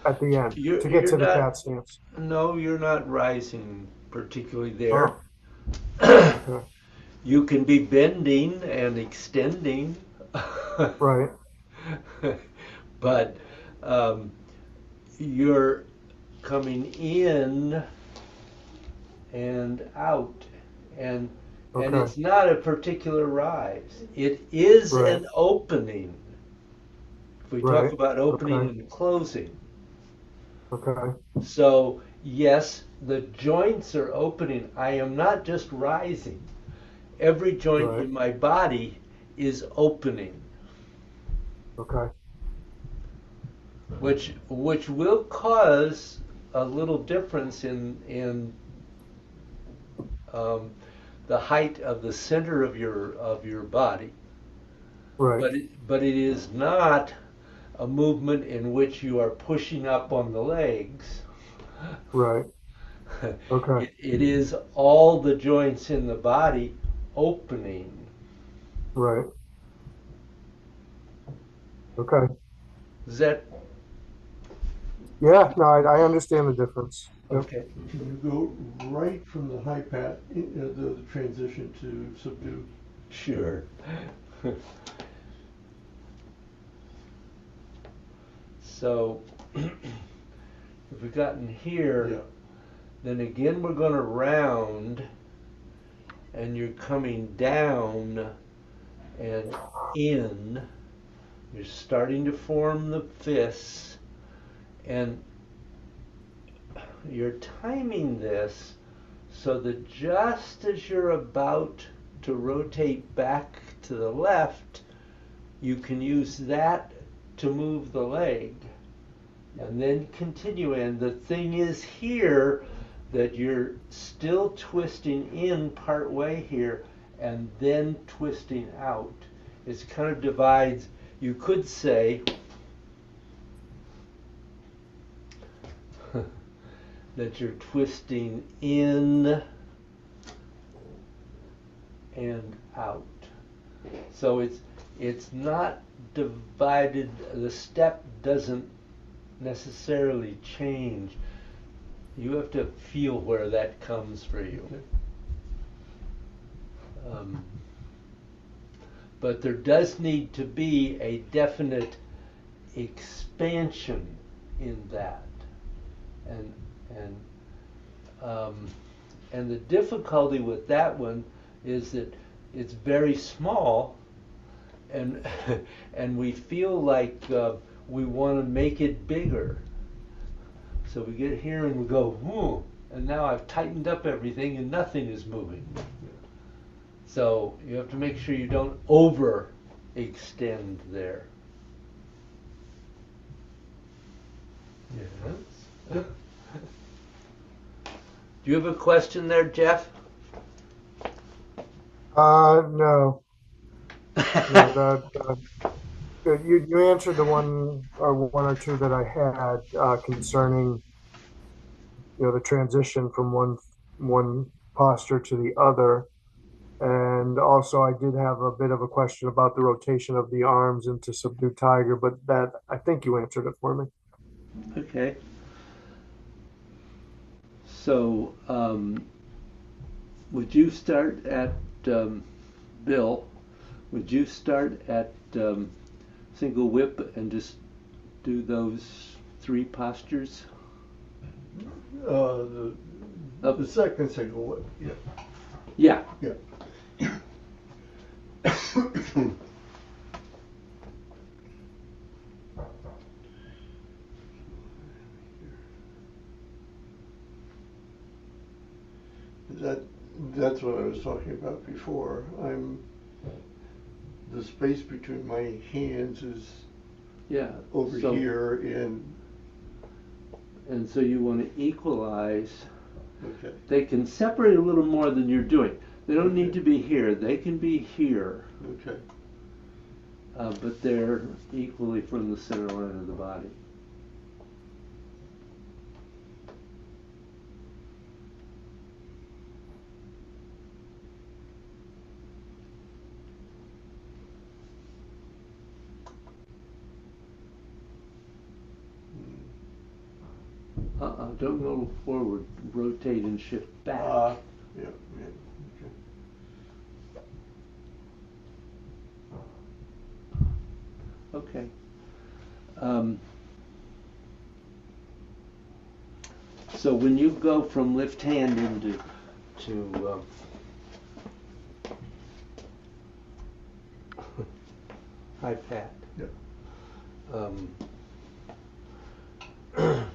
At the end to get you're to the not, cat stance. no, you're not rising particularly there. Oh, okay. You can be bending and extending, Right. but um, you're coming in and out, and Okay. it's not a particular rise. It is Right. an opening. If we talk Right. about opening Okay. and closing, Okay. so yes, the joints are opening. I am not just rising. Every joint Right. in my body is opening, Okay. which will cause a little difference in um, the height of the center of your body. Right. But it is not a movement in which you are pushing up on the legs. Right. Okay. It is all the joints in the body opening. Right. Okay. Is that Yeah. No, I understand the difference. Yep. okay? Can you go right from the high pat, the transition to subdue? Sure. So if we've gotten here, Yeah. then again we're going to round, and you're coming down and in. You're starting to form the fists, and you're timing this so that just as you're about to rotate back to the left, you can use that to move the leg and then continue. And the thing is here that you're still twisting in part way here and then twisting out. It's kind of divides, you could say that you're twisting in and out. So it's not divided, the step doesn't necessarily change. You have to feel where that comes for you. But there does need to be a definite expansion in that, and and and the difficulty with that one is that it's very small, and and we feel like we want to make it bigger. So we get here and we go, whoa, and now I've tightened up everything and nothing is moving. So you have to make sure you don't overextend there. Yes. Do you have a question there, Jeff? No. No, you answered the one or two that I had concerning, the transition from one posture to the other. And also, I did have a bit of a question about the rotation of the arms into subdued tiger, but that I think you answered it for me. Okay. So, would you start at Bill? Would you start at single whip and just do those 3 postures? The second single whip, yeah. Yeah. Yeah. That's what I was talking about before. The space between my hands is over here, and so you want to equalize. Okay. They can separate a little more than you're doing. They don't need to be here. They can be here. Okay. But they're equally from the center line of the body. Don't go forward. Rotate and shift back. Yeah. Okay. So when you go from lift hand into high pat,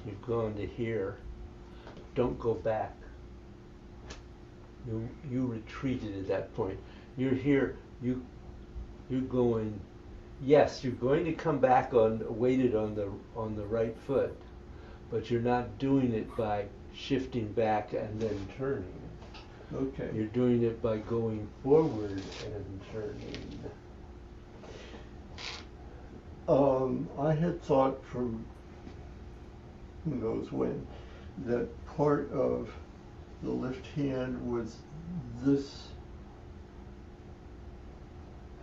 you've gone to here. Don't go back. You retreated at that point. You're here. You're going. Yes, you're going to come back weighted on the right foot, but you're not doing it by shifting back and then turning. Okay. You're doing it by going forward and turning. I had thought from who knows when that part of the left hand was this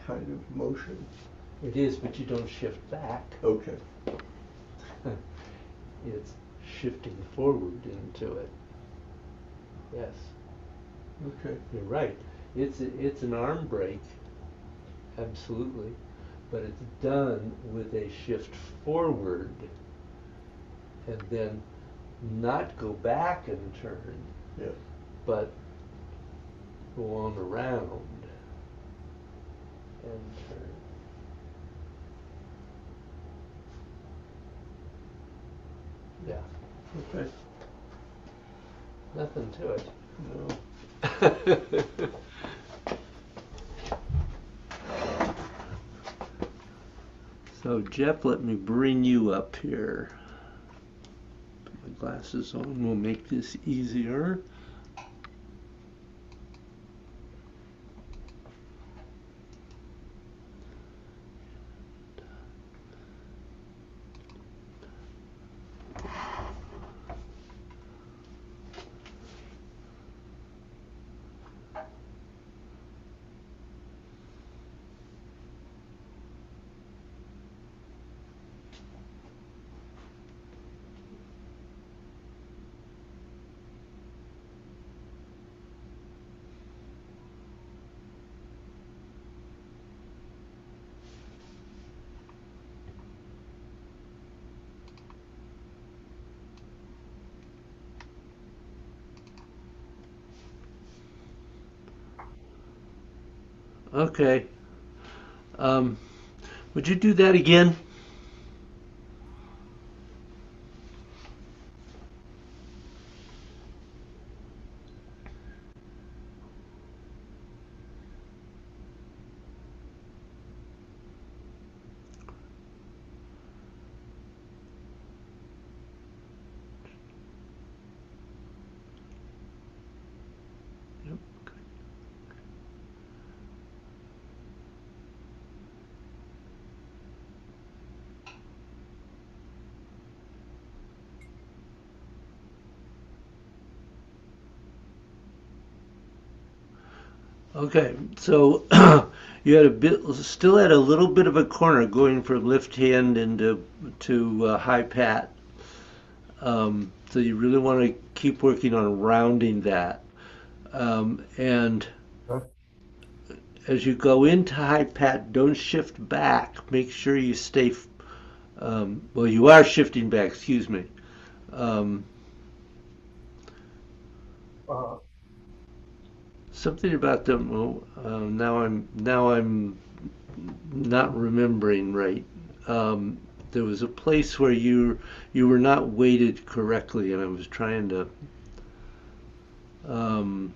kind of motion. It is, but you don't shift back. Okay. It's shifting forward into it. Yes. Okay. You're right. It's an arm break, absolutely, but it's done with a shift forward, and then not go back and turn, but go on around and turn. Yeah. Okay. Nothing to it. No. So Jeff, let me bring you up here. Put my glasses on, we'll make this easier. Okay. Would you do that again? Yep. Okay, so you had a bit, still had a little bit of a corner going from left hand into high pat. So you really want to keep working on rounding that. And Okay. as you go into high pat, don't shift back. Make sure you stay. Well, you are shifting back. Excuse me. Um, Uh, Something about them. Oh, now I'm not remembering right. There was a place where you were not weighted correctly, and I was trying to. Um,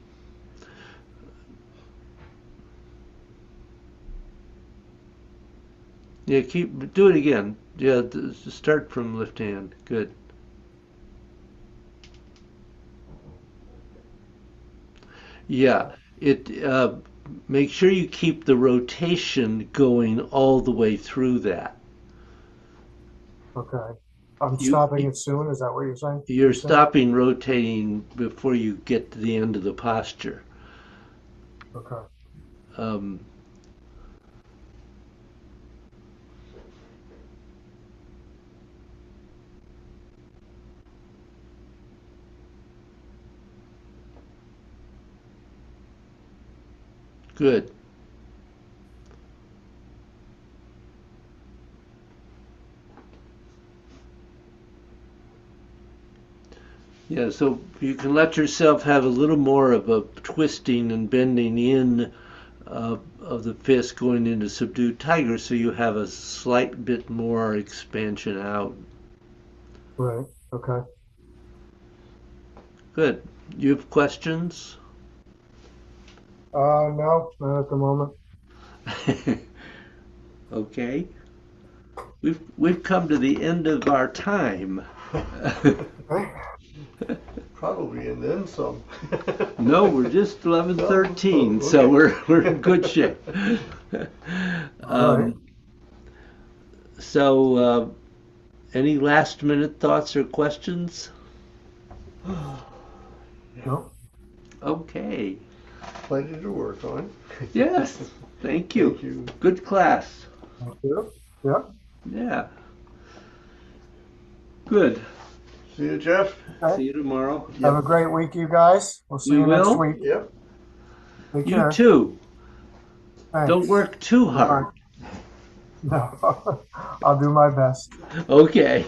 yeah, do it again. Yeah, start from left hand. Good. Yeah, it. Make sure you keep the rotation going all the way through that. okay. I'm You stopping it soon. Is that what you're saying? you're stopping rotating before you get to the end of the posture. Okay. Um, Good. Yeah, so you can let yourself have a little more of a twisting and bending in of the fist going into subdued tiger, so you have a slight bit more expansion out. Right. Okay. Good. You have questions? No, not at the moment. Okay. We've come to the end of our time. Okay. Probably, and then some. No, we're just 11:13, Oh, so okay. we're in good shape. All right. Um, so, any last minute thoughts or questions? No. Okay. Plenty to work on. Yes. Thank you. Thank you. Good class. Thank you. Yeah. Yeah. Good. See you, Jeff. See Okay. you tomorrow. Have a Yep. great week, you guys. We'll see We you next will. week. Yep. Take You care. too. Don't Thanks. work too Bye. hard. No. I'll do my best. Okay.